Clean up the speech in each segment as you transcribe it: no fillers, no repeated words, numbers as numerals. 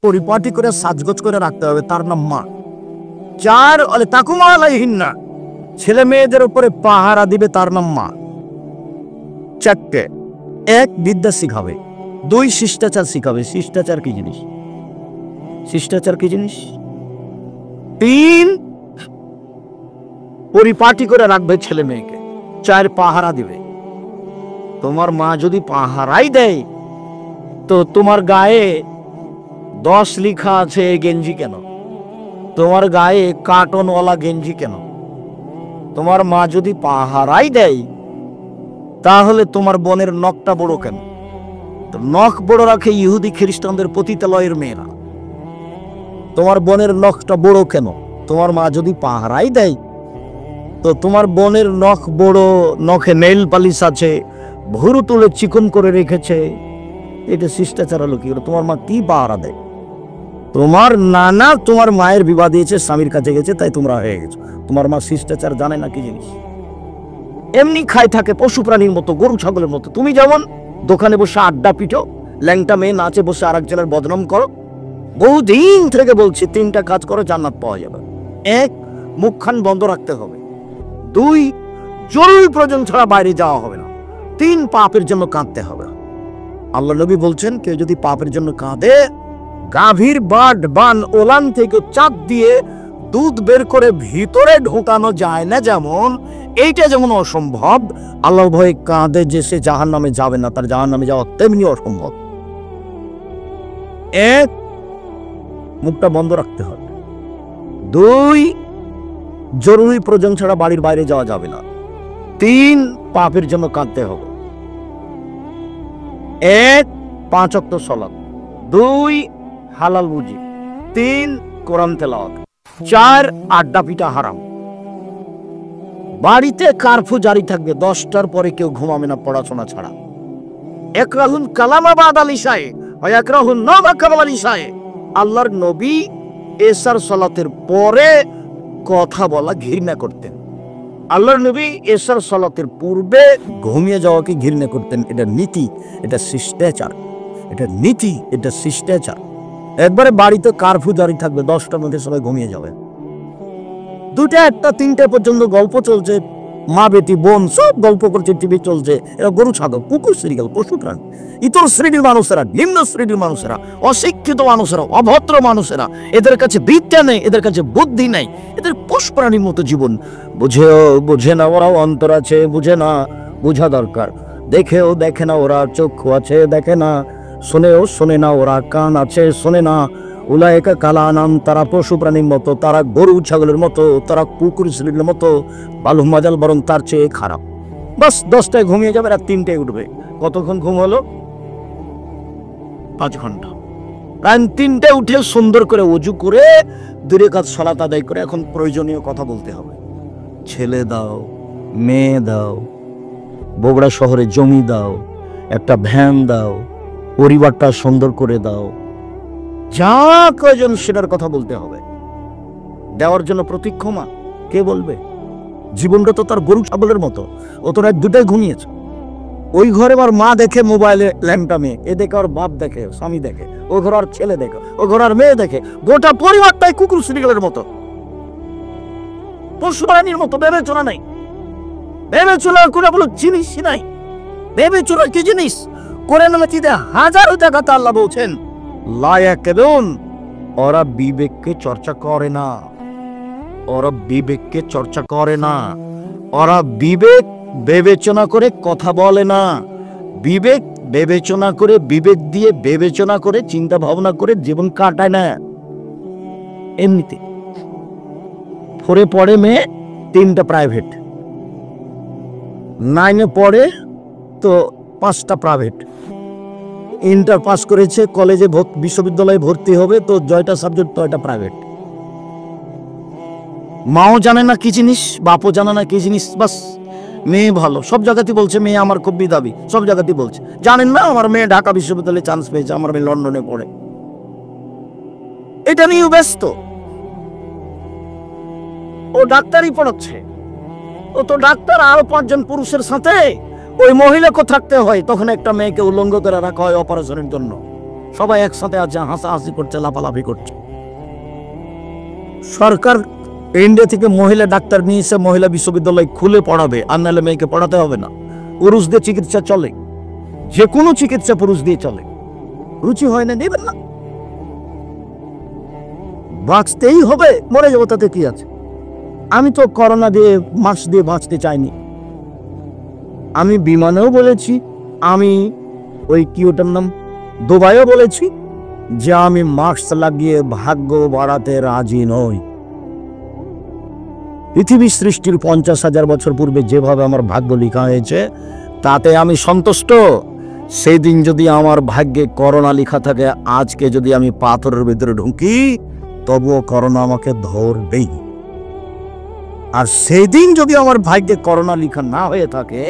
পরিপাটি করে সাজগোজ করে রাখতে হবে, তার নাম মা। 4 তাকুমা আলাইহিন্না, ছেলে মেয়েদের উপরে পাহারা দিবে, তার নাম মা। 4টে, 1 বিদ্যা শিখাবে, 2 শিষ্টাচার শিখাবে। শিষ্টাচার কি জিনিস? শিষ্টাচার কি জিনিস? 3 পরিপাটি করে রাখবে ছেলে মেয়েকে। 4 পাহারা দিবে। তোমার মা যদি পাহারাই দেয় তো তোমার গায়ে 10 লেখা আছে গেঞ্জি কেন? তোমার গায়ে কার্টনওয়ালা গেঞ্জি কেন? তোমার মা যদি পাহারাই দেয় তাহলে তোমার বোনের নখটা বড় কেন? তো নখ বড় রাখে ইহুদি খ্রিস্টানদের পতিতালয়ের মেয়েরা। তোমার বোনের নখটা বড় কেন? তোমার মা যদি পাহারাই দেয় তো তোমার বোনের নখ বড়, নখে নেইল পালিশ আছে, ভুরু তুলে চিকন করে রেখেছে, এটা শিষ্টাচার হলো কি? তোমার মা কি পাহারা দেয়? তোমার নানা তোমার মায়ের বিবাহ দিয়েছে, স্বামীর কাছে গেছে, তাই তোমরা হয়ে গেছো। তোমার মা শিষ্টাচার জানে না কি জিনিস? এমনি খায় থাকে পশু প্রাণীর মতো, গরু ছাগলের মতো। তুমি যেমন দোকানে বসে আড্ডা পিটো, ল্যাংটা মেয়ে নাচে বসে আরেকজনের বদনাম করো। বহুদিন থেকে বলছি 3টা কাজ করো, জান্নাত পাওয়া যাবে। 1 মুখখান বন্ধ রাখতে হবে, 2 জরুরি প্রয়োজন ছাড়া বাইরে যাওয়া হবে না, 3 পাপের জন্য কাঁদতে হবে। আল্লাহ নবী বলছেন কেউ যদি পাপের জন্য কাঁদে, গাভীর বান ওলান থেকে চাক দিয়ে দুধ বের করে ভিতরে ঢোকানো যায় না যেমন, এইটা যেমন অসম্ভব, আল্লাহ ভয়ে কাঁদে যে সে জাহান্নামে যাবে না, তার জাহান্নামে যাওয়া তেমনি অসম্ভব। 1 মুখটা বন্ধ রাখতে হবে, 2 জরুরি প্রয়োজন ছাড়া বাড়ির বাইরে যাওয়া যাবে না, 3 পাপের জন্য কাঁদতে হবে। 1 5 ওয়াক্ত সালাত, 2 হালাল রুজি, 3 কোরআন তেলাওয়াত, 4 আড্ডা পিটা হারাম। বাড়িতে কারফিউ জারি থাকবে, 10টার পরে কেউ ঘুমাবে না পড়াশোনা ছাড়া। একরাহুল কালামা বাদাল ইশায়ে ওয়া ইয়াকরাহুন নাওমা কাবাল ইশায়ে। আল্লাহর নবী এশার সালাতের পরে কথা বলা ঘৃণা করতেন। আল্লাহর নবী এশার সালাতের পূর্বে ঘুমিয়ে যাওয়াকে ঘৃণা করতেন। এটা নীতি, এটা শিষ্টাচার, এটা নীতি, এটা শিষ্টাচার। একবারে বাড়িতে কারফিউ জারি থাকবে, 10টার মধ্যে সবাই ঘুমিয়ে যাবে। 2টা 1টা 3টে পর্যন্ত গল্প চলছে, মা বেটি বোন সব গল্প করছে, টিভি চলছে। এরা গরু ছাগল, কুকুর শ্রীগাল, পশু প্রাণী। ইতর শ্রেণীর মানুষেরা, নিম্ন শ্রেণীর মানুষেরা, অশিক্ষিত মানুষেরা, অভদ্র মানুষেরা, এদের কাছে বিদ্যা নেই, এদের কাছে বুদ্ধি নেই, এদের পশু প্রাণীর মতো জীবন। বুঝে না, ওরাও অন্তর আছে, বুঝে না, বোঝা দরকার। দেখেও দেখে না, ওরা চক্ষু আছে, দেখে না। শোনেও শোনে না, ওরা কান আছে, শোনে না। উলায়েকা কালানাম, তারা পশু প্রাণীর মতো, তারা গরু ছাগলের মতো, তারা কুকুর শ্রেণীর মতো। বালু মাজাল, বরং তার চেয়ে খারাপ। বাস 10টায় ঘুমিয়ে যাবে, আর 3টায় উঠবে। কতক্ষণ ঘুম হলো? 5 ঘন্টা। কারণ 3টায় উঠে সুন্দর করে ওযু করে 2 রাকাত সালাত আদায় করে এখন প্রয়োজনীয় কথা বলতে হবে। ছেলে দাও, মেয়ে দাও, বগুড়া শহরে জমি দাও, একটা ভ্যান দাও, পরিবারটা সুন্দর করে দাও, যা প্রয়োজন সেটার কথা বলতে হবে। দেওয়ার জন্য প্রতীক্ষমা কে বলবে? জীবনটা তো তার গরু ছাগলের মতো, ও তো রাত 2টায় ঘুমিয়েছে। ওই ঘরে আমার মা দেখে মোবাইলে ল্যাংটা মেয়ে, এ দেখে ওর বাপ দেখে, স্বামী দেখে, ও ঘর আর ছেলে দেখে, ও ঘর আর মেয়ে দেখে, গোটা পরিবারটাই কুকুর শ্রীগালের মতো, পশু প্রাণীর মতো। বিবেচনা নাই, বিবেচনা করে বলো জিনিসই নাই। বিবেচনা কি জিনিস? কোরআন মাজিদে হাজারো জায়গাতে আল্লাহ বলছেন লা ইয়াকিলুন, ওরা বিবেককে চর্চা করে না, ওরা বিবেককে চর্চা করে না, ওরা বিবেক বিবেচনা করে কথা বলে না, বিবেক বিবেচনা করে, বিবেক দিয়ে বিবেচনা করে, চিন্তা ভাবনা করে জীবন কাটায় না। এমনিতে 4-এ পড়ে মেয়ে, 3টা প্রাইভেট, 9-এ পড়ে তো 5টা প্রাইভেট, ইন্টার পাস করেছে, কলেজে বিশ্ববিদ্যালয়ে ভর্তি হবে তো 6টা সাবজেক্ট, 6টা প্রাইভেট। মাও জানে না কি জিনিস, বাপও জানে না কি জিনিস। বাস মেয়ে ভালো, সব জায়গাতেই বলছে মেয়ে আমার খুব মেধাবী, সব জায়গাতেই বলছে। জানেন না আমার মেয়ে ঢাকা বিশ্ববিদ্যালয়ে চান্স পেয়েছে, আমার মেয়ে লন্ডনে পড়ে। এটা নিয়েও ব্যস্ত। ও ডাক্তারই পড়াচ্ছে, ও তো ডাক্তার, আরো 5 জন পুরুষের সাথে ওই মহিলাকে থাকতে হয়, তখন একটা মেয়েকে উলঙ্গ করে রাখা হয় অপারেশনের জন্য। সবাই একসাথে আছে, হাসাহাসি করছে, লাফালাফি করছে। সরকার ইন্ডিয়া থেকে মহিলা ডাক্তার নিয়ে এসে মহিলা বিশ্ববিদ্যালয় খুলে পড়াবে, আর নাহলে মেয়েকে পড়াতে হবে না। পুরুষ দিয়ে চিকিৎসা চলে, যে কোনো চিকিৎসা পুরুষ দিয়ে চলে। রুচি হয় না, নেবেন না, বাঁচতেই হবে, মরে যাবো, তাতে কি আছে? আমি তো করোনা দিয়ে মাস্ক দিয়ে বাঁচতে চাইনি। আমি বিমানেও বলেছি, আমি ওই কি ওটার নাম দুবাইও বলেছি যে আমি মাস্ক লাগিয়ে ভাগ্য বাড়াতে রাজি নই। পৃথিবী সৃষ্টির 50,000 বছর পূর্বে যেভাবে আমার ভাগ্য লেখা হয়েছে তাতে আমি সন্তুষ্ট। সেই দিন যদি আমার ভাগ্যে করোনা লেখা থাকে, আজকে যদি আমি পাথরের ভিতরে ঢুকি তবুও করোনা আমাকে ধরবেই। আর সেই দিন যদি আমার ভাগ্যে করোনা লেখা না হয়ে থাকে,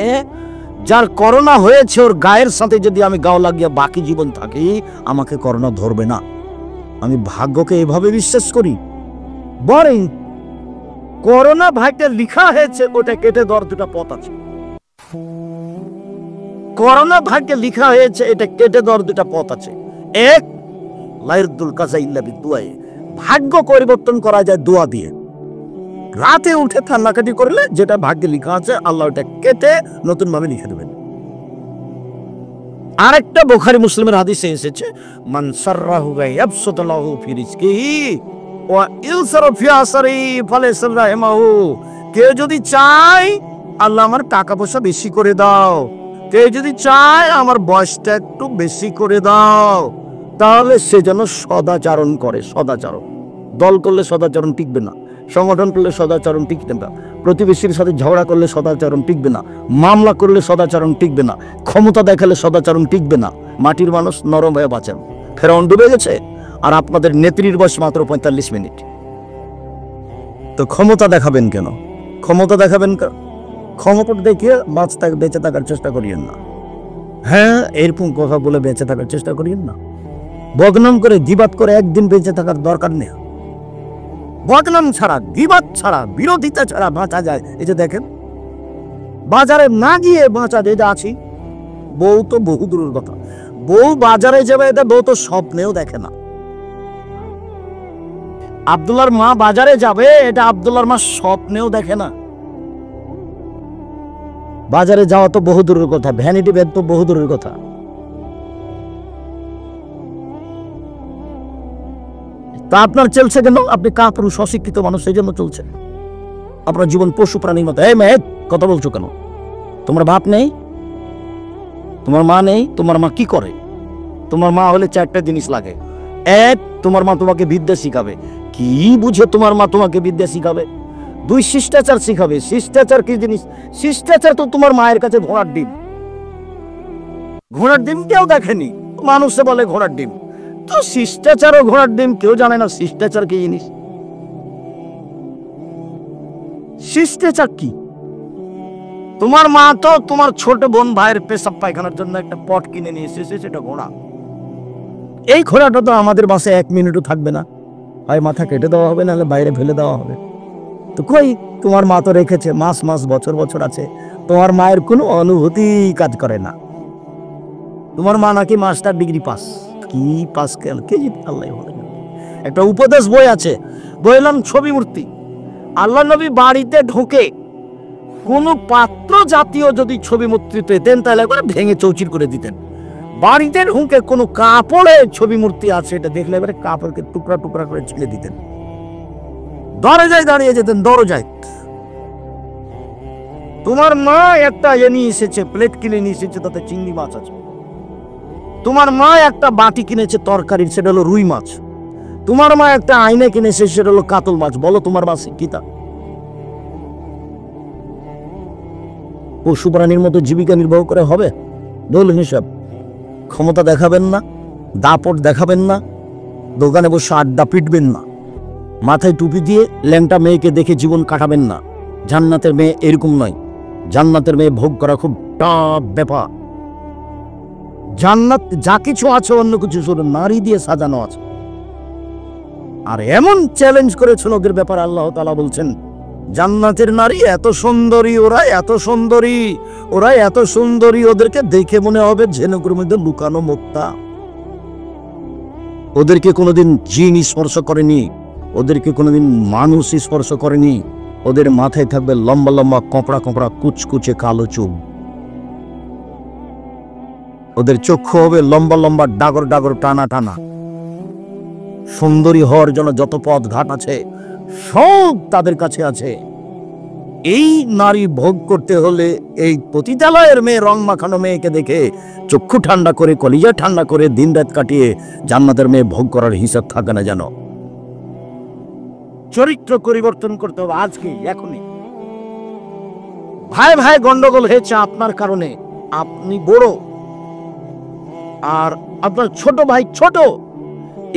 যার করোনা হয়েছে ওর গায়ের সাথে যদি আমি গাও লাগিয়ে বাকি জীবন থাকি, আমাকে করোনা ধরবে না। আমি ভাগ্যকে এভাবে বিশ্বাস করি। বরং করোনা ভাগ্যে লেখা হয়েছে, ওটা কেটে দেওয়ার দুটা পথ আছে। করোনা ভাগ্যে লেখা হয়েছে, এটা কেটে দেওয়ার দুটা পথ আছে। এক, লাইরদুল কাজা ইল্লা বিদুআ, ভাগ্য পরিবর্তন করা যায় দোয়া দিয়ে। রাতে উঠে কান্নাকাটি করলে যেটা ভাগ্যে লেখা আছে আল্লাহ ওটা কেটে নতুন ভাবে লিখে দেবেন। আরেকটা বুখারী মুসলিমের হাদিসে এসেছে, মান সাররাহু ইয়াবসুতুল্লাহু ফি রিজকিহি ওয়া ইউসরা ফি আসরি ফালাইসা রাহিমাহু। কেউ যদি চায় আল্লাহ আমার টাকা পয়সা বেশি করে দাও, কেউ যদি চায় আমার বয়সটা একটু বেশি করে দাও, তাহলে সে যেন সদাচরণ করে। সদাচরণ, দল করলে সদাচরণ টিকবে না, সংগঠন করলে সদাচরণ টিকবে না, প্রতিবেশীর সাথে ঝগড়া করলে সদাচরণ টিকবে না, মামলা করলে সদাচরণ টিকবে না, ক্ষমতা দেখালে সদাচরণ টিকবে না। মাটির মানুষ নরম হয়ে বাঁচেন। ফেরাউন ডুবে গেছে, আর আপনাদের নেত্রীর বয়স মাত্র 45 মিনিট। তো ক্ষমতা দেখাবেন কেন? ক্ষমতা দেখাবেন ক্ষমতা দেখিয়ে বেঁচে থাকার চেষ্টা করিয়েন না। হ্যাঁ, এরকম কথা বলে বেঁচে থাকার চেষ্টা করিয়েন না। বদনাম করে গীবাত করে একদিন বেঁচে থাকার দরকার নেই। বদনাম ছাড়া, গীবাত ছাড়া, বিরোধিতা ছাড়া বাঁচা যায়। এই যে দেখেন, বাজারে না গিয়ে বাঁচা যায়। এটা আছি, বউ তো বহু দূরের কথা, বউ বাজারে যাবে এটা বউ তো স্বপ্নেও দেখে না। আব্দুল্লাহর মা বাজারে যাবে, এটা আব্দুল্লাহর মা স্বপ্নেও দেখে না। বাজারে যাওয়া তো বহু দূরের কথা, ভ্যানিটি ব্যাগ তো বহু দূরের কথা। তা আপনার চলছে কেন? আপনি কাপুরুষ, অশিক্ষিত মানুষ, সেই জন্য চলছে আপনার জীবন পশু প্রাণীর মতো। এই মেয়ে, কথা বলছো কেন? তোমার বাপ নেই, তোমার মা নেই, তোমার মা কি করে? তোমার মা হলে 4টা জিনিস লাগে। এক, তোমার মা তোমাকে বিদ্যা শিখাবে। কি বুঝে তোমার মা তোমাকে বিদ্যা শিখাবে? 2, শিষ্টাচার শিখাবে। শিষ্টাচার কি জিনিস? শিষ্টাচার তো তোমার মায়ের কাছে ঘোড়ার ডিম। ঘোড়ার ডিম কেউ দেখেনি, মানুষে বলে ঘোড়ার ডিম। তো শিষ্টাচার ও ঘোড়ার ডিম কেউ জানে না শিষ্টাচার কি জিনিস। শিষ্টাচার কি? তোমার মা তো তোমার ছোট বোন ভাইয়ের পেশাব পায়খানার জন্য একটা পট কিনে নিয়ে এসেছে, সেটা ঘোড়া। এই ঘোড়াটা তো আমাদের বাসায় 1 মিনিটও থাকবে না, হয় মাথা কেটে দেওয়া হবে, নাহলে বাইরে ফেলে দেওয়া হবে। তো কই, তোমার মা তো রেখেছে, মাস মাস বছর বছর আছে, তোমার মায়ের কোনো অনুভূতি কাজ করে না। তোমার মা নাকি মাস্টার ডিগ্রি পাস। কি পাস কে আল্লাহ বলে। একটা উপদেশ বই আছে, বললাম ছবি মূর্তি। আল্লাহ নবী বাড়িতে ঢোকে কোন পাত্র জাতীয় যদি ছবি মূর্তি পেতেন তাহলে একবার ভেঙে চৌচির করে দিতেন। বাড়িতে ঢুকে কোনো কাপড়ে ছবি মূর্তি আছে এটা দেখলে এবারে কাপড়কে টুকরা টুকরা করে ছিঁড়ে দিতেন, দরজায় দাঁড়িয়ে যেতেন, দরজায়। তোমার মা একটা নিয়ে এসেছে, প্লেট কিনে নিয়ে এসেছে, তাতে চিংড়ি মাছ আছে। তোমার মা একটা বাটি কিনেছে তরকারির, সেটা হলো রুই মাছ। তোমার মা একটা আয়না কিনেছে, সেটা হলো কাতল মাছ। বলো তোমার মা শিক্ষিতা? পশু প্রাণীর মতো জীবিকা নির্বাহ করে হবে? বলুন হিসাব। ক্ষমতা দেখাবেন না, দাপট দেখাবেন না, দোকানে বসে আড্ডা পিটবেন না, মাথায় টুপি দিয়ে ল্যাংটা মেয়েকে দেখে জীবন কাটাবেন না। জান্নাতের মেয়ে এরকম নয়। জান্নাতের মেয়ে ভোগ করা খুব টাফ ব্যাপার। জান্নাত যা কিছু আছে অন্য কিছু শুধু নারী দিয়ে সাজানো আছে। আর এমন চ্যালেঞ্জ করেছেন ওদের ব্যাপারে আল্লাহ তাআলা বলছেন, জান্নাতের নারী এত সুন্দরী, ওরা এত সুন্দরী, ওরা এত সুন্দরী, ওদেরকে দেখে মনে হবে ঝিনুকের মধ্যে লুকানো মুক্তা। ওদেরকে কোনোদিন জিন স্পর্শ করেনি, ওদেরকে কোনোদিন মানুষ স্পর্শ করেনি। ওদের মাথায় থাকবে লম্বা লম্বা কপড়া কপড়া কুচকুচে কালো চুল। ওদের চক্ষু হবে লম্বা লম্বা ডাগর ডাগর টানা টানা। সুন্দরী হওয়ার জন্য যত পথ ঘাট আছে সব তাদের কাছে আছে। এই নারী ভোগ করতে হলে এই পতিতালয়ের মেয়ে, রং মাখানো মেয়েকে দেখে চক্ষু ঠান্ডা করে, কলিজা ঠান্ডা করে দিন রাত কাটিয়ে জান্নাতের মেয়ে ভোগ করার হিসাব থাকে না যেন। চরিত্র পরিবর্তন করতে হবে আজকে, এখনই। ভাই ভাই গন্ডগোল হয়েছে আপনার কারণে, আপনি বড় আর আপনার ছোট ভাই ছোট,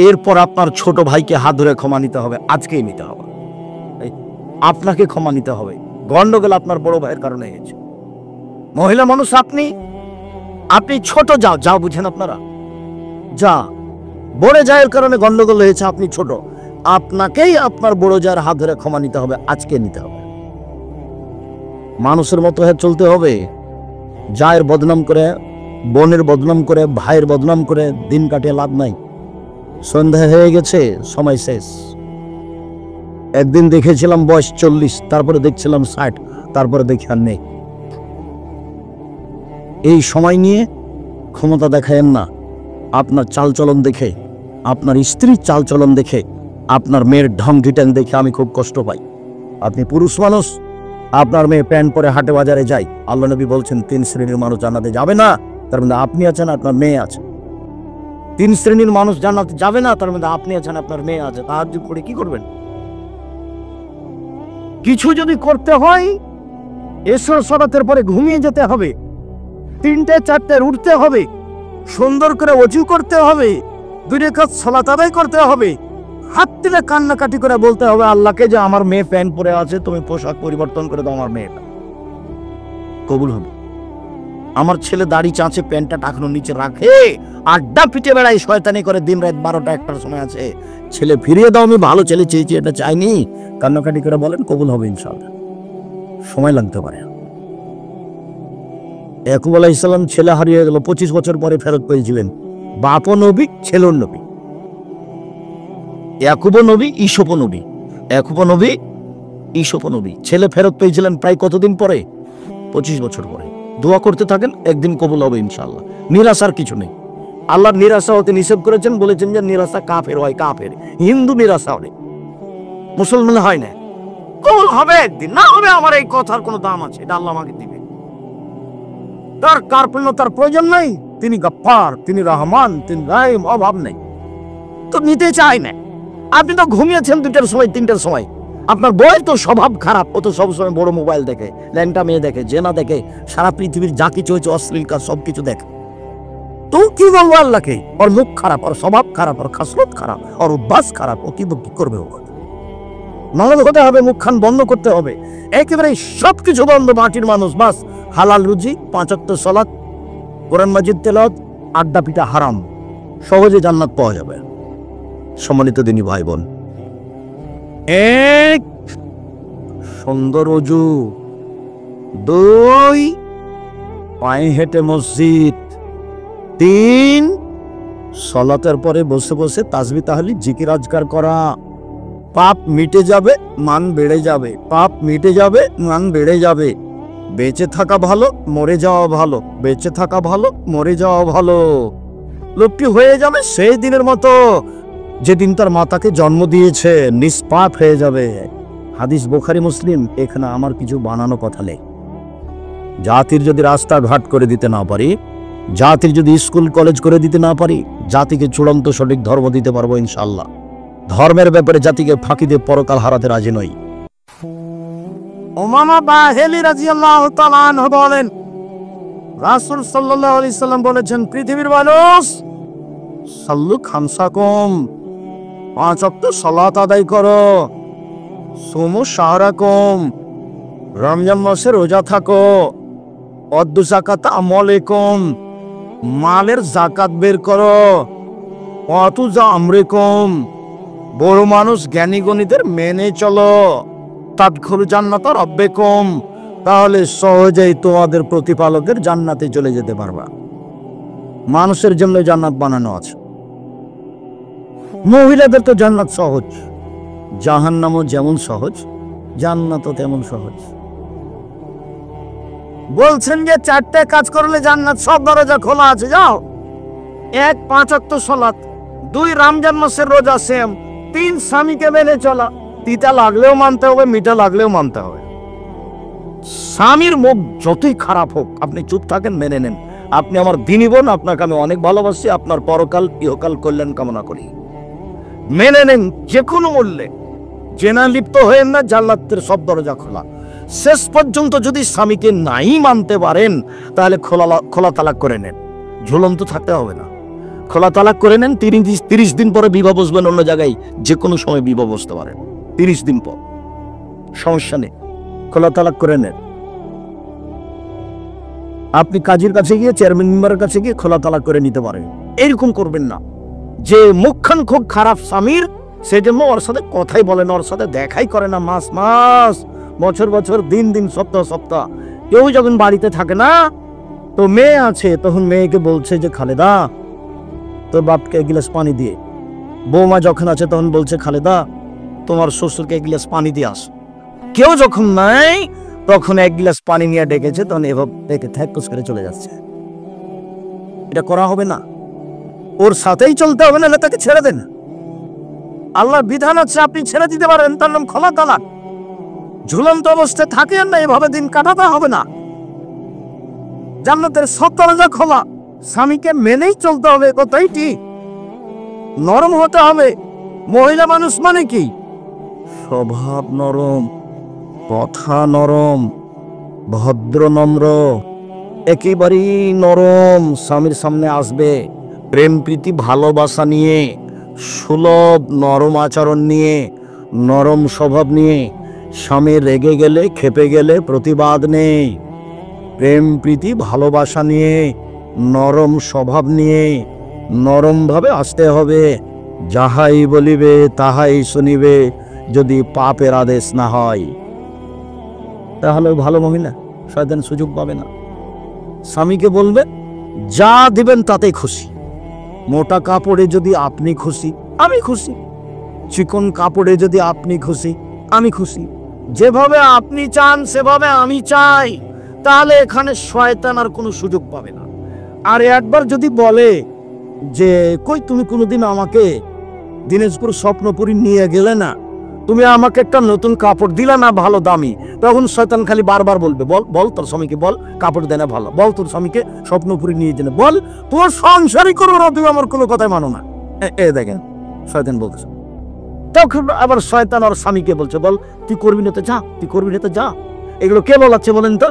এরপর আপনার ছোট ভাইকে হাত ধরে ক্ষমা নিতে হবে, আজকেই নিতে হবে। আপনাকে ক্ষমা নিতে হবে, গন্ডগোল আপনার বড় ভাইয়ের কারণে হয়েছে। মহিলা মানুষ আপনি, আপনি ছোট, যাও যাও বুঝেন আপনারা, যা বড় জায়ের কারণে গন্ডগোল হয়েছে, আপনি ছোট, আপনাকেই আপনার বড় জায়ের হাত ধরে ক্ষমা নিতে হবে, আজকে নিতে হবে। মানুষের মতো হয়ে চলতে হবে। জায়ের বদনাম করে, বোনের বদনাম করে, ভাইয়ের বদনাম করে দিন কাটিয়ে লাভ নাই। সন্ধ্যা হয়ে গেছে, সময় শেষ। একদিন দেখেছিলাম বয়স 40, তারপরে দেখছিলাম 60, তারপরে দেখি আর নেই। এই সময় নিয়ে ক্ষমতা দেখায়েন না। আপনার চালচলন দেখে, আপনার স্ত্রীর চালচলন দেখে, আপনার মেয়ের ঢং ঢিটাং দেখে আমি খুব কষ্ট পাই। আপনি পুরুষ মানুষ, আপনার মেয়ে প্যান্ট পরে হাটে বাজারে যায়। আল্লাহ নবী বলছেন 3 শ্রেণীর মানুষ জান্নাতে যাবে না, তার মধ্যে আপনি আছেন, আপনার মেয়ে আছে। 3 শ্রেণীর মানুষ জান্নাতে যাবে না, তার মধ্যে আপনি আছেন, আপনার মেয়ে আছে। তাহাজ্জুদ করে কি করবেন? কিছু যদি করতে হয় এসর সলাতের পরে ঘুমিয়ে যেতে হবে, 3টে 4টে উঠতে হবে, সুন্দর করে ওযু করতে হবে, 2 রাকাত সালাত আদায় করতে হবে, হাত তুলে কান্নাকাটি করে বলতে হবে আল্লাহকে যে আমার মেয়ে প্যান্ট পরে আছে, তুমি পোশাক পরিবর্তন করে দাও, আমার মেয়েটা কবুল হবে। আমার ছেলে দাড়ি চাঁচে, প্যান্টটা টাকানো নিচে রাখে, আড্ডা পিটে বেড়ায়, শয়তানি করে দিন রাত 12টা 1টার সময় আছে, ছেলে ফিরিয়ে দাও, আমি ভালো ছেলে চেয়েছি, এটা চাইনি, কান্নাকাটি করে বলেন, কবুল হবে ইনশাআল্লাহ। সময় লাগতে পারে। ইয়াকুব আলাইহিস সালাম ছেলে হারিয়ে গেল, 25 বছর পরে ফেরত পেয়েছিলেন। বাপও নবী, ছেলেও নবী। ইয়াকুব নবী, ঈসুফ নবী, ইয়াকুব নবী, ঈসুফ নবী। ছেলে ফেরত পেয়েছিলেন প্রায় কতদিন পরে? 25 বছর পরে। দোয়া করতে থাকেন, একদিন কবুল হবে ইনশাআল্লাহ। নিরাশার কিছু নেই। আল্লাহ নিরাশা হতে নিষেধ করেছেন, বলেছেন যে নিরাশা কাফের হয়, কাফের। হিন্দু নিরাশা হবে, মুসলমান হয় না। কবুল হবে একদিন, না হবে আমার এই কথার কোনো দাম আছে? এটা আল্লাহ আমাকে দিবে। তার কার্পণ্যতার প্রয়োজন নাই। তিনি গফফার, তিনি রহমান, তিনি রাহিম, অভাব নেই। তো নিতে চাই না। আপনি তো ঘুমিয়েছেন 2টার সময়, 3টার সময়। আপনার বউয়ের তো স্বভাব খারাপ, ও তো সবসময় বড় মোবাইল দেখে, ল্যাংটা মেয়ে দেখে, জেনা দেখে, সারা পৃথিবীর যা কিছু হয়েছে অশ্লীল কাজ সবকিছু দেখে। তো কি বলবো আল্লাহকে? ওর মুখ খারাপ, ওর স্বভাব খারাপ, ওর খাসলত খারাপ, ওর অভ্যাস খারাপ, ও কি করবে? ও নরম হতে হবে, মুখখান বন্ধ করতে হবে, একেবারে সবকিছু বন্ধ। মাটির মানুষ, বাস হালাল রুজি, 5 ওয়াক্ত সালাত, কোরআন মাজিদ তেলাওয়াত, আড্ডা পিটা হারাম, সহজে জান্নাত পাওয়া যাবে। সম্মানিত দিনী ভাই বোন, 1 সুন্দর ওযু, 2 পায়ে হেঁটে মসজিদ, 3 সালাতের পরে বসে বসে তাসবিহ তাহলিল জিকির আজকার করা। পাপ মিটে যাবে, মান বেড়ে যাবে, পাপ মিটে যাবে, মান বেড়ে যাবে। বেঁচে থাকা ভালো, মরে যাওয়া ভালো, বেঁচে থাকা ভালো, মরে যাওয়া ভালো। লোকটি হয়ে যাবে সেই দিনের মতো যেদিন তার মাতাকে জন্ম দিয়েছে, নিষ্পাপ হয়ে যাবে। হাদিস বুখারী মুসলিম। এখানে আমার কিছু বানানো কথা নেই। জাতির যদি রাস্তাঘাট করে দিতে না পারি, জাতির যদি স্কুল কলেজ করে দিতে না পারি, জাতিকে চূড়ান্ত সঠিক ধর্ম দিতে পারবো ইনশাআল্লাহ। ধর্মের ব্যাপারে জাতিকে ফাঁকি দিয়ে পরকাল হারাতে রাজি নই। উমামা বাহিলি রাদিয়াল্লাহু তাআলা আনহু বলেন, রাসূল সাল্লাল্লাহু আলাইহি সাল্লাম বলেছেন, পৃথিবীর মানুষ সাল্লু খামসাকুম, 5 ওয়াক্ত সালাত আদায় করো, সুমু শাহরাকুম, রমজান মাসে রোজা থাকো, অদ্দু যাকাত আমওয়ালিকুম, মালের যাকাত বের করো, ওয়াতু জামরিকুম, বড় মানুষ জ্ঞানী গণিতের মেনে চলো, তাদখুলু জান্নাতা রাব্বিকুম, তাহলে সহজেই তোমাদের প্রতিপালকের জান্নাতে চলে যেতে পারবা। মানুষের জন্য জান্নাত বানানো আছে। মহিলাদের তো জান্নাত সহজ, জাহান্নামও যেমন সহজ, জান্নাতও তেমন সহজ। বলছেন যে 4টে কাজ করলে জান্নাত, সব দরজা খোলা আছে, যাও। 1 5 ওয়াক্ত সালাত, 2 রমজান মাসের রোজা, সেম। 3 স্বামীকে মেনে চলা, তিতা লাগলেও মানতে হবে, মিঠা লাগলেও মানতে হবে। স্বামীর মুখ যতই খারাপ হোক আপনি চুপ থাকেন, মেনে নেন। আপনি আমার দিনী বোন, আপনাকে আমি অনেক ভালোবাসি, আপনার পরকাল ইহকাল কল্যাণ কামনা করি, মেনে নেন যে কোনো মূল্যে। জেনা লিপ্ত হয়েন না, জান্নাতের সব দরজা খোলা। শেষ পর্যন্ত যদি স্বামীকে নাই মানতে পারেন তাহলে খোলা তালাক করে নেন, ঝুলন্ত থাকতে হবে না। খোলা তালাক করে নেন, 30 দিন পরে বিবাহ বসবেন অন্য জায়গায়, যে কোনো সময় বিবাহ বসতে পারেন 30 দিন পর, সমস্যা নেই, খোলা তালাক করে নেন। আপনি কাজীর কাছে গিয়ে, চেয়ারম্যান মেম্বারের কাছে গিয়ে খোলা তালাক করে নিতে পারেন। এরকম করবেন না যে মুখখান খুব খারাপ স্বামীর, সেই জন্য ওর সাথে কথাই বলে না, ওর সাথে দেখাই করে না, মাস মাস, বছর বছর, দিন দিন, সপ্তাহ সপ্তাহ। কেউ যখন বাড়িতে থাকে না, তো মেয়ে আছে, তখন মেয়েকে বলছে যে খালেদা তোর বাপকে 1 গ্লাস পানি দিয়ে। বৌমা যখন আছে তখন বলছে খালেদা তোমার শ্বশুরকে 1 গ্লাস পানি দিয়ে আস। কেউ যখন নাই তখন 1 গ্লাস পানি নিয়ে ডেকেছে, তখন এভাবে ডেকে থ্যাকস করে চলে যাচ্ছে। এটা করা হবে না, ওর সাথেই চলতে হবে, না তাকে ছেড়ে দেন। আল্লাহর বিধান আছে, আপনি ছেড়ে দিতে পারেন, তার নাম খোলা তালাক। ঝুলন্ত অবস্থায় থাকেন না, এভাবে দিন কাটাতে হবে না। জান্নাতের সব দরজা খোলা, স্বামীকে মেনেই চলতে হবে, কথাই ঠিক। নরম হতে হবে। মহিলা মানুষ মানে কি, স্বভাব নরম, কথা নরম, ভদ্র নম্র, একেবারেই নরম। স্বামীর সামনে আসবে প্রেম প্রীতি ভালোবাসা নিয়ে, সুলভ নরম আচরণ নিয়ে, নরম স্বভাব নিয়ে। স্বামী রেগে গেলে, খেপে গেলে প্রতিবাদ নেই, প্রেম প্রীতি ভালোবাসা নিয়ে, নরম স্বভাব নিয়ে, নরমভাবে আসতে হবে। যাহাই বলিবে তাহাই শুনিবে, যদি পাপের আদেশ না হয়। তাহলে ভালো মহিলা, শয়তান সুযোগ পাবে না। স্বামীকে বলবে যা দিবেন তাতেই খুশি। মোটা কাপড়ে যদি আপনি খুশি, আমি খুশি। চিকন কাপড়ে যদি আপনি খুশি, আমি খুশি। যেভাবে আপনি চান সেভাবে আমি চাই, তাহলে এখানে শয়তান আর কোনো সুযোগ পাবে না। আর একবার যদি বলে যে কই তুমি কোনোদিন আমাকে দিনাজপুর স্বপ্নপুরী নিয়ে গেলে না, তুমি আমাকে একটা নতুন কাপড় দিলা না ভালো দামি, তখন শয়তান খালি বারবার বলবে বল বল তোর স্বামীকে বল কাপড় দেনা ভালো, বল তোর স্বামীকে স্বপ্নপুরী নিয়ে যেতে, বল তোর সংসারই করবো না, তুমি আমার কোনো কথাই মানো না। দেখেন শয়তান বলতেছে। তখন আবার শয়তান আর স্বামীকে বলছে বল তুই করবি না তো যা, তুই করবি না তো যা। এগুলো কে বলাচ্ছে বলেন তো?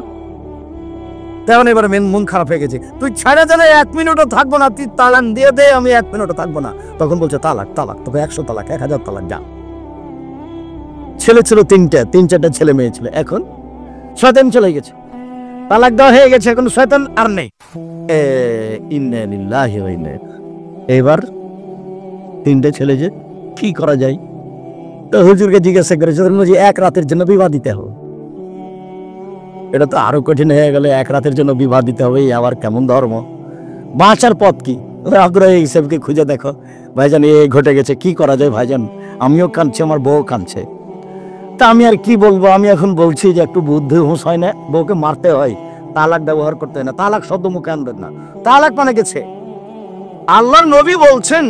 তেমন এবার মন খারাপ হয়ে গেছে, তুই ছাড়া জানে 1 মিনিটও থাকবো না, তুই তালাক দিয়ে দে, আমি 1 মিনিটও থাকবো না। তখন বলছে তালাক তালাক, তোকে 100 তালাক, 1000 তালাক, যা। ছেলে ছিল 3-4টা ছেলে মেয়ে ছিল, এখন শয়তান চলে গেছে, তালাক দেওয়া হয়ে গেছে, এখন শয়তান আর নেই। ইন্না লিল্লাহি ওয়া ইন্না ইলাইহি। এবার 3টে ছেলে, যে কি করা যায়? তো হুজুরকে জিজ্ঞাসা করেছে, যে 1 রাতের জন্য বিবাহ দিতে হবে। এটা তো আরো কঠিন হয়ে গেল, 1 রাতের জন্য বিবাহ দিতে হবে, আবার কেমন ধর্ম? বাঁচার পথ কি? আগ্রহী হিসেবকে খুঁজে দেখো ভাইজান, এ ঘটে গেছে, কি করা যায় ভাইজান? আমিও কাঁদছি, আমার বউ কাঁদছে, তা আমি আর কি বলবো? আমি এখন বলছি যে একটু বুদ্ধি হুঁশ হয় না, বউকে মারতে হয়, তালাক ব্যবহার করতে হয় না। তালাক শব্দ মুখে আনবেন না, তালাক মানে গেছে। আল্লাহর নবী বলছেন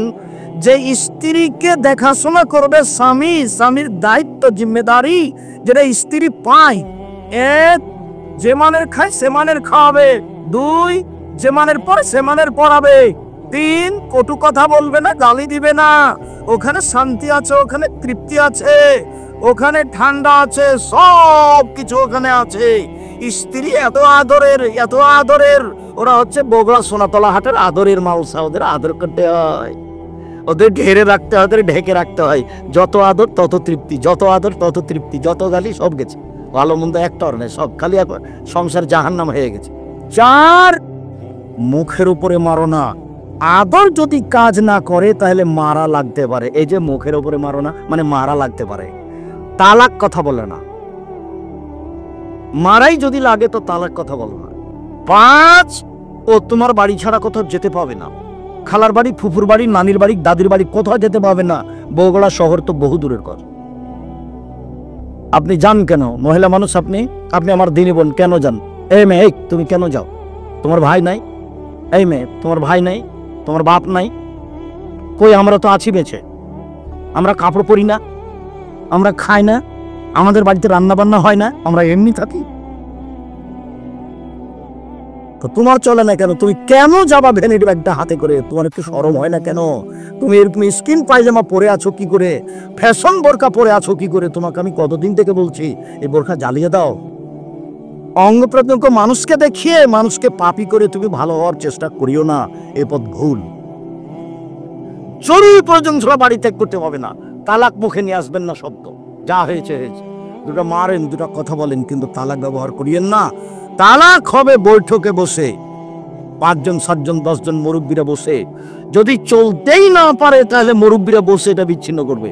যে স্ত্রীকে দেখাশোনা করবে স্বামী, স্বামীর দায়িত্ব জিম্মেদারি যেটা স্ত্রী পায়। 1, যে মানের খায় সে মানের খাওয়াবে। 2, যে মানের পরে সে মানের পড়াবে। 3, কটু কথা বলবে না, গালি দিবে না। ওখানে শান্তি আছে, ওখানে তৃপ্তি আছে, ওখানে ঠান্ডা আছে, সব কিছু ওখানে আছে। স্ত্রী এত আদরের, এত আদরের, ওরা হচ্ছে বগুড়া সোনাতলা হাটের আদরের মালসা, ওদের আদর করতে হয়, ওদের ঘেরে রাখতে হয়, ওদের ঢেকে রাখতে হয়। যত আদর তত তৃপ্তি, যত আদর তত তৃপ্তি, যত গালি সব গেছে, ভালো মন্দ একটা নেই, সব খালি সংসার জাহান্নাম হয়ে গেছে। 4, মুখের উপরে মারো না। আদর যদি কাজ না করে তাহলে মারা লাগতে পারে। এই যে মুখের উপরে মারো না মানে মারা লাগতে পারে, তালাক কথা বলে না। মারাই যদি লাগে তো তালাক কথা বলো না। 5, ও তোমার বাড়ি ছাড়া কোথাও যেতে পাবে না। খালার বাড়ি, ফুফুর বাড়ি, নানির বাড়ি, দাদির বাড়ি কোথাও যেতে পারবেন না। বগুড়া শহর তো বহু দূরের কথা। আপনি যান কেন? মহিলা মানুষ আপনি, আপনি আমার দিনী বোন, কেন যান? এই মেয়ে, এই তুমি কেন যাও? তোমার ভাই নাই? এই মেয়ে, তোমার ভাই নাই? তোমার বাপ নাই? কই, আমরা তো আছি বেঁচে। আমরা কাপড় পরি না, আমরা খাই না, আমাদের বাড়িতে রান্না বান্না হয় না, আমরা এমনি থাকি। তো তোমার চলে না কেন? তুমি কেন যাবা ভ্যানিটি ব্যাগটা হাতে করে? তোমার একটু শরম হয় না কেন? তুমি এরকম স্কিন পায়জামা পরে আছো কি করে? ফ্যাশন বোরকা পরে আছো কি করে? তোমাকে আমি কতদিন থেকে বলছি এই বোরকা জ্বালিয়ে দাও। অঙ্গ প্রত্যঙ্গ মানুষকে দেখিয়ে মানুষকে পাপী করে তুমি ভালো হওয়ার চেষ্টা করিও না, এ পথ ভুল। জরুরি প্রয়োজন ছাড়া বাড়ি ত্যাগ করতে হবে না। তালাক মুখে নিয়ে আসবেন না শব্দ, যা হয়েছে হয়েছে। দুটা মারেন, দুটা কথা বলেন, কিন্তু তালাক ব্যবহার করিয়েন না। তালাক হবে বৈঠকে বসে, 5 জন 7 জন 10 জন মুরব্বীরা বসে। যদি চলতেই না পারে তাহলে মুরব্বীরা বসে এটা বিচ্ছিন্ন করবে।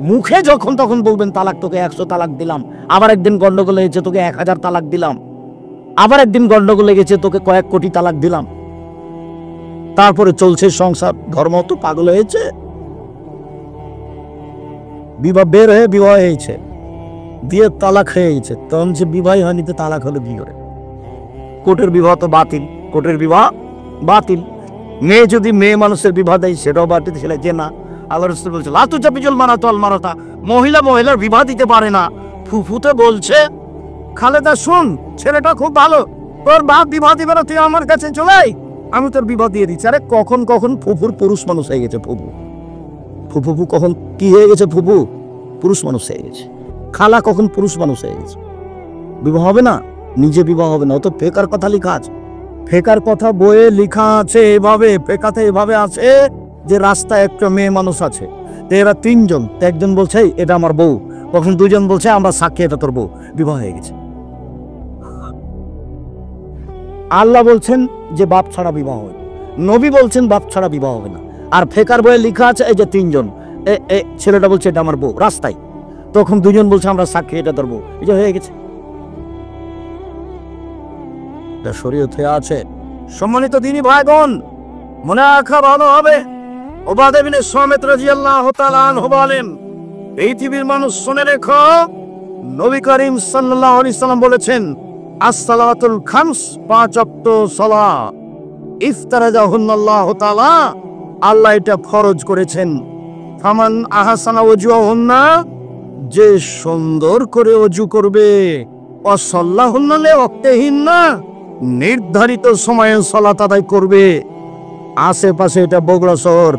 মুখে যখন তখন বলবেন তালাক, তোকে 100 তালাক দিলাম, আবার একদিন গন্ডগোল লেগেছে তোকে 1000 তালাক দিলাম, আবার একদিন গন্ডগোল লেগেছে তোকে কয়েক কোটি তালাক দিলাম। তারপরে চলছে সংসার। ধর্ম তো পাগল হয়েছে। বিবাহ বের হয়ে বিবাহ হয়েছে, দিয়ে তালাক হয়ে গেছে, তখন যে বিবাহ হয়নি তো তালাক হলো কি করে? কোর্টের বিবাহ তো বাতিল, কোর্টের বিবাহ বাতিল। মেয়ে যদি মেয়ে মানুষের বিবাহ দেয় সেটাও বাতিল। ছেলে যে না, আল্লাহ রাসূল বলছে লাতু চাপিজুল মানাতু আল মারাতা, মহিলা মহিলার বিবাহ দিতে পারে না। ফুফুতে বলছে খালেদা শুন, ছেলেটা খুব ভালো, তোর বাপ বিবাহ দিবে না, তুই আমার কাছে চলে আয়, আমি তোর বিবাহ দিয়ে দিচ্ছি। আরে কখন কখন ফুফুর পুরুষ মানুষ হয়ে গেছে। ফুফু ফুফু কখন কি হয়ে গেছে? ফুফু পুরুষ মানুষ হয়ে গেছে। খালা কখন পুরুষ মানুষ হয়ে গেছে। বিবাহ হবে না, নিজে বিবাহ হবে না। ও তো ফেকার কথা লেখা আছে, ফেকার কথা বইয়ে লেখা আছে এভাবে, ফেকাতে এভাবে আছে যে রাস্তায় একটা মেয়ে মানুষ আছে, তো এরা 3 জন, তো একজন বলছে এটা আমার বউ, কখন 2 জন বলছে আমরা সাক্ষী এটা তোর বউ, বিবাহ হয়ে গেছে। আল্লাহ বলছেন যে বাপ ছাড়া বিবাহ হবে, নবী বলছেন বাপ ছাড়া বিবাহ হবে না। আর ফেকার বইয়ে লেখা আছে এই যে 3 জন, ছেলেটা বলছে এটা আমার বউ রাস্তায়, তখন 2 জন বলছে আমরা সাক্ষী এটা তোর বউ, এই যে হয়ে গেছে। শরীয়তে আছে। সম্মানিত দিনী ভাই বোন, মনে রাখা ভালো হবে, ওবাদা ইবনে সামিত রাদিয়াল্লাহু তাআলা আনহু বলেন, পৃথিবীর মানুষ শুনে রেখো, নবী করিম সাল্লাল্লাহু আলাইহি সাল্লাম বলেছেন as-salatul khams, 5 ওয়াক্ত সালাত, ইফতারাজাহুল্লাহু তাআলা, আল্লাহ এটা ফরজ করেছেন। ফামান আহসানা ওযুহুন্না, যে সুন্দর করে ওযু করবে, ওয়াসাল্লাহুন্না লিওয়াক্তিহিন্না, নির্ধারিত সময়ে সালাত আদায় করবে। আশেপাশে এটা বগুড়া শহর,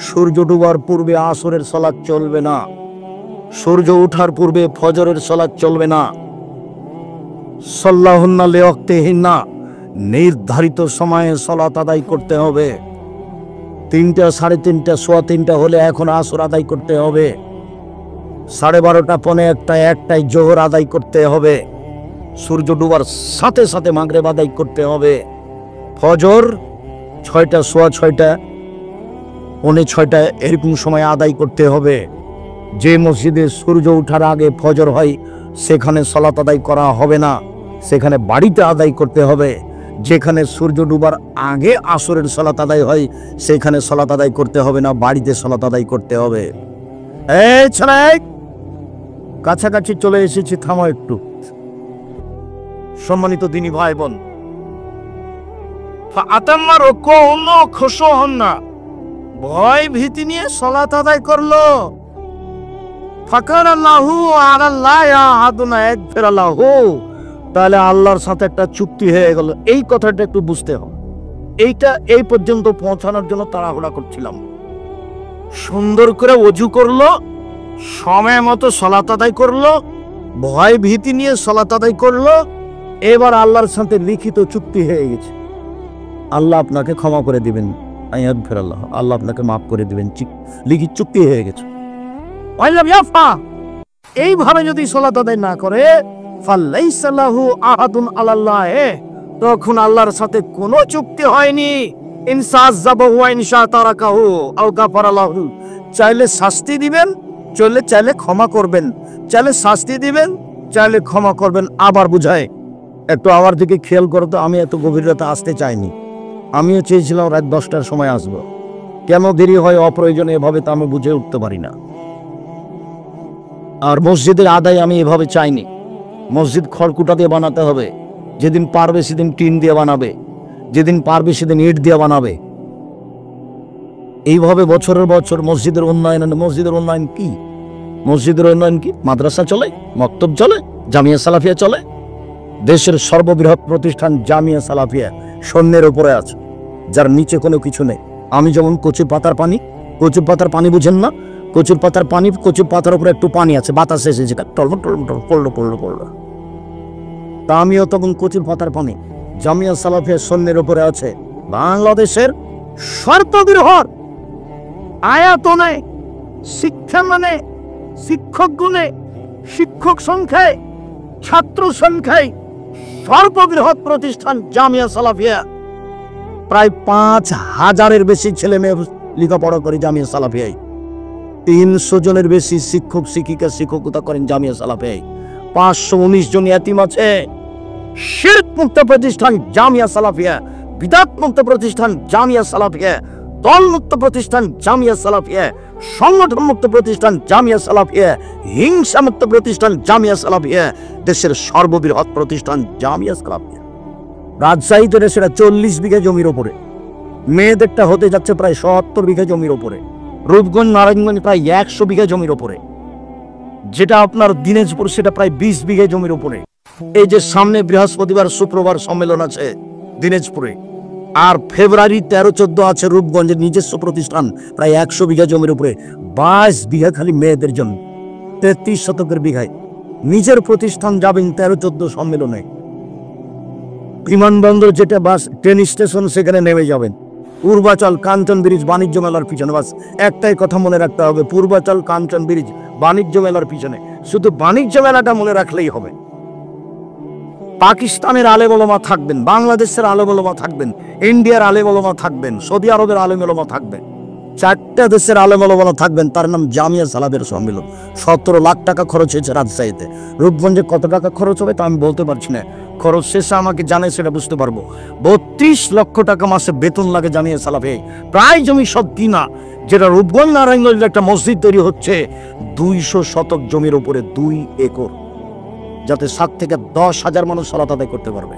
সূর্য ডুবার পূর্বে আসরের সালাত চলবে না, সূর্য ওঠার পূর্বে ফজরের সালাত চলবে না। সাল্লাহুন্না লিওয়াক্তিহিন্না, নির্ধারিত সময়ে সালাত আদায় করতে হবে। 3টা, 3:30, 3:15 হলে এখন আসর আদায় করতে হবে। 12:30, 1:45, 1টায় জোহর আদায় করতে হবে। সূর্য ডুবার সাথে সাথে মাগরিব আদায় করতে হবে। ফজর 6টা, 6:15, 6:45 এরকম সময় আদায় করতে হবে। যে মসজিদে সূর্য ওঠার আগে ফজর হয় সেখানে সালাত আদায় করা হবে না, সেখানে বাড়িতে আদায় করতে হবে। যেখানে সূর্য ডুবার আগে আসরের সালাত আদায় হয় সেখানে সালাত আদায় করতে হবে না, বাড়িতে সালাত আদায় করতে হবে। এই ছেলে, কাছাকাছি চলে এসেছি, থামো একটু। সম্মানিত দিনী ভাই বোন, ফাতাম্মা রুকুউহুন্না ওয়া খুশুউহুন্না, ভয় ভীতি নিয়ে সালাত আদায় করলো। ফাকানা লাহু আলাল্লাহি আহাদুন ইয়াগফির লাহু, তাহলে আল্লাহর সাথে একটা চুক্তি হয়ে গেল। এই কথাটা একটু বুঝতে হবে। এইটা এই পর্যন্ত পৌঁছানোর জন্য তাড়াহুড়া করছিলাম। সুন্দর করে ওযু করলো, সময় মতো সালাত আদায় করলো, ভয় ভীতি নিয়ে সালাত আদায় করলো, এবার আল্লাহর সাথে লিখিত চুক্তি হয়ে গেছে। আল্লাহ আপনাকে ক্ষমা করে দিবেন, ইয়াগফিরাল্লাহ, আল্লাহ আপনাকে মাফ করে দিবেন, লিখিত চুক্তি হয়ে গেছে। এইভাবে যদি সালাত আদায় না করে, ফালাইসা লাহু আহাদুন আলাল্লাহি, তখন আল্লাহর সাথে কোনো চুক্তি হয়নি। ইনসাযাবাহু ওয়া ইনশা তারাকাহু আও গাফারা লাহু, চাইলে শাস্তি দিবেন, চাইলে ক্ষমা করবেন, চাইলে শাস্তি দিবেন, চাইলে ক্ষমা করবেন। আবার বুঝায়, একটু আমার দিকে খেয়াল করো তো, আমি এত গভীর রাতে আসতে চাইনি, আমিও চেয়েছিলাম রাত 10টার সময় আসবো, কেন দেরি হয় অপ্রয়োজনে এভাবে তা আমি বুঝে উঠতে পারি না। আর মসজিদের আদায় আমি এভাবে চাইনি। মসজিদ খড়কুটা দিয়ে বানাতে হবে, যেদিন পারবে সেদিন টিন দিয়ে বানাবে, যেদিন পারবে সেদিন ইট দিয়ে বানাবে। এইভাবে বছরের বছর মসজিদের উন্নয়ন। মসজিদের উন্নয়ন কি? মসজিদের উন্নয়ন কি? মাদ্রাসা চলে, মক্তব চলে, জামিয়া সালাফিয়া চলে। দেশের সর্ববৃহৎ প্রতিষ্ঠান জামিয়া সালাফিয়া শূন্যের উপরে আছে, যার নিচে কোনো কিছু নেই। আমি যেমন কচুর পাতার পানি, কচুর পাতার পানি বুঝেন না? কচুর পাতার পানি, কচুর পাতার উপরে একটু পানি আছে, বাতাস এসেছে, টলমল টলমল পড়লো পড়লো পড়লো। তা আমিও তখন কচুর পাতার পানি। জামিয়া সালাফিয়া শূন্যের উপরে আছে। বাংলাদেশের সর্ববৃহৎ আয়াতনে, শিক্ষা মানে, শিক্ষক গুণে, শিক্ষক সংখ্যায়, ছাত্র সংখ্যায় সর্ববৃহৎ প্রতিষ্ঠান জামিয়া সালাফিয়া। প্রায় ৫,০০০-এর বেশি ছেলে মেয়ে লেখাপড়া করে জামিয়া সালাফিয়ায়। ৩০০ জনের বেশি শিক্ষক শিক্ষিকা শিক্ষকতা করেন জামিয়া সালাফিয়ায়। ৫১৯ জন ইয়াতিম আছে। শিরক মুক্ত প্রতিষ্ঠান জামিয়া সালাফিয়া, বিদআত মুক্ত প্রতিষ্ঠান জামিয়া সালাফিয়া, দল মুক্ত প্রতিষ্ঠান জামিয়া সালাফিয়া, সংগঠন মুক্ত প্রতিষ্ঠান জামিয়া সালাফিয়া, হিংসা মুক্ত প্রতিষ্ঠান জামিয়া সালাফিয়া, দেশের সর্ববৃহৎ প্রতিষ্ঠান জামিয়া সালাফিয়া। রাজশাহীতে সেটা ৪০ বিঘা জমির ওপরে, মেয়েদেরটা হতে যাচ্ছে প্রায় ৭০ বিঘা জমির ওপরে, রূপগঞ্জ নারায়ণগঞ্জ প্রায় ১০০ বিঘা জমির ওপরে, যেটা আপনার দিনাজপুর সেটা প্রায় ২০ বিঘা জমির ওপরে। এই যে সামনে বৃহস্পতিবার শুক্রবার সম্মেলন আছে দিনাজপুরে, আর ফেব্রুয়ারি ১৩-১৪ আছে রূপগঞ্জের নিজস্ব প্রতিষ্ঠান প্রায় ১০০ বিঘা জমির উপরে, ২২ বিঘা খালি মেয়েদের জন্য, ৩৩ শতকের বিঘায় নিজের প্রতিষ্ঠান যাবেন ১৩-১৪ সম্মেলনে। বিমানবন্দর যেটা বাস ট্রেন স্টেশন, সেখানে নেমে যাবেন। পূর্বাচল কাঞ্চন ব্রিজ বাণিজ্য মেলার পিছনে, বাস একটাই কথা মনে রাখতে হবে, পূর্বাচল কাঞ্চন ব্রিজ বাণিজ্য মেলার পিছনে। শুধু বাণিজ্য মেলাটা মনে রাখলেই হবে। পাকিস্তানের আলেম ওলামা থাকবেন, বাংলাদেশের আলেম ওলামা থাকবেন, ইন্ডিয়ার আলেম ওলামা থাকবেন, সৌদি আরবের আলেম ওলামা থাকবেন, ৪টা দেশের আলেম ওলামা থাকবেন। তার নাম জামিয়া সালাফের সম্মেলন। ১৭ লাখ টাকা খরচ হয়েছে রাজশাহীতে। রূপগঞ্জে কত টাকা খরচ হবে তা আমি বলতে পারছি না, খরচ শেষে আমাকে জানে সেটা বুঝতে পারবো। ৩২ লক্ষ টাকা মাসে বেতন লাগে জামিয়া সালাফে। প্রায় জমি সব কিনা, যেটা রূপগঞ্জ নারায়ণগঞ্জের একটা মসজিদ তৈরি হচ্ছে ২০০ শতক জমির উপরে, ২ একর, যাতে ৭ থেকে ১০,০০০ মানুষ সালাত আদায় করতে পারবে।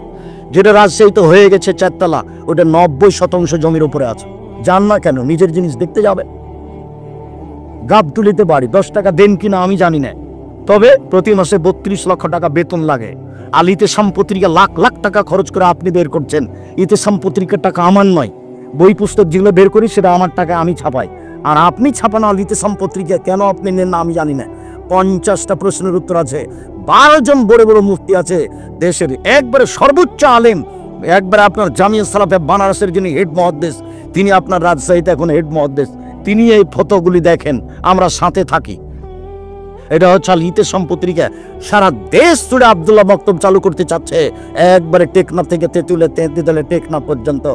যেটা রাজশাহীতে হয়ে গেছে ৪ তলা, ওটা ৯০% জমির উপরে আছে। যান না কেন? নিজের জিনিস দেখতে যাবে। গাবটুলিতে বাড়ি, ১০ টাকা দেন কিনা আমি জানি না, তবে প্রতি মাসে ৩২ লক্ষ টাকা বেতন লাগে। আল ইতেসাম পত্রিকা লাখ লাখ টাকা খরচ করে আপনি বের করছেন। ইতেসাম পত্রিকার টাকা আমার নয়, বই পুস্তক যেগুলো বের করি সেটা আমার টাকা, আমি ছাপাই। আর আপনি ছাপানো আল ইতেসাম পত্রিকা কেন আপনি নেন না আমি জানি না। ৫০টা প্রশ্নের উত্তর আছে, ১২ জন বড় বড় মুফতি আছে, দেশের একবারে সর্বোচ্চ আলেম, একবারে আপনার জামিয়া সালাফে বানারসের যিনি হেড মুহাদ্দিস, তিনি আপনার রাজশাহীতে এখন হেড মুহাদ্দিস, তিনি এই ফতোগুলি দেখেন, আমরা সাথে থাকি। এটা হচ্ছে আল ইতেসাম পত্রিকা। সারা দেশ জুড়ে আব্দুল্লাহ মক্তব চালু করতে চাচ্ছে, একবারে টেকনাফ থেকে তেঁতুলে টেকনাফ পর্যন্ত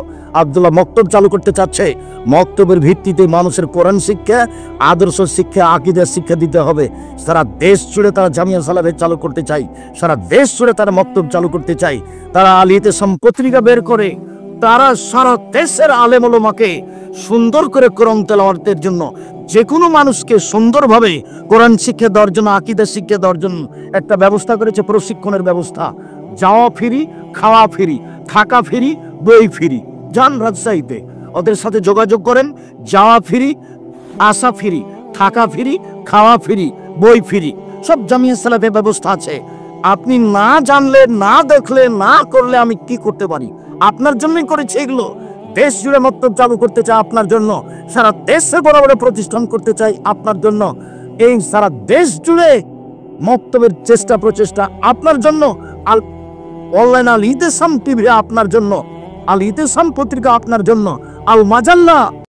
আব্দুল্লাহ মক্তব চালু করতে চাচ্ছে। মক্তবের ভিত্তিতে মানুষের কোরআন শিক্ষা, আদর্শ শিক্ষা, আকীদার শিক্ষা দিতে হবে। সারা দেশ জুড়ে তারা জামিয়া সালাফে চালু করতে চাই, সারা দেশ জুড়ে তারা মক্তব চালু করতে চাই। তারা আল ইতেসাম পত্রিকা বের করে, তারা সারা দেশের আলেম ওলামাকে সুন্দর করে কোরআন তেলাওয়াতের জন্য, যে কোনো মানুষকে সুন্দরভাবে কোরআন শিক্ষা দেওয়ার জন্য, আকীদা শিক্ষা দেওয়ার জন্য একটা ব্যবস্থা করেছে, প্রশিক্ষণের ব্যবস্থা। যাওয়া ফ্রি, খাওয়া ফ্রি, থাকা ফ্রি, বই ফ্রি। যান রাজশাহীতে, ওদের সাথে যোগাযোগ করেন, যাওয়া ফ্রি, আসা ফ্রি, থাকা ফ্রি, খাওয়া ফ্রি, বই ফ্রি, সব জামিয়া সালাফে ব্যবস্থা আছে। আপনি না জানলে, না দেখলে, না করলে আমি কি করতে পারি? আপনার জন্যই করেছি এগুলো। দেশ জুড়ে মক্তব চালু করতে চাই আপনার জন্য, সারা দেশে বড় বড় প্রতিষ্ঠান করতে চাই আপনার জন্য। এই সারা দেশ জুড়ে মক্তবের চেষ্টা প্রচেষ্টা আপনার জন্য। অনলাইন আল ইতেসাম টিভি আপনার জন্য, আল ইতেসাম পত্রিকা আপনার জন্য, আল মাজাল্লা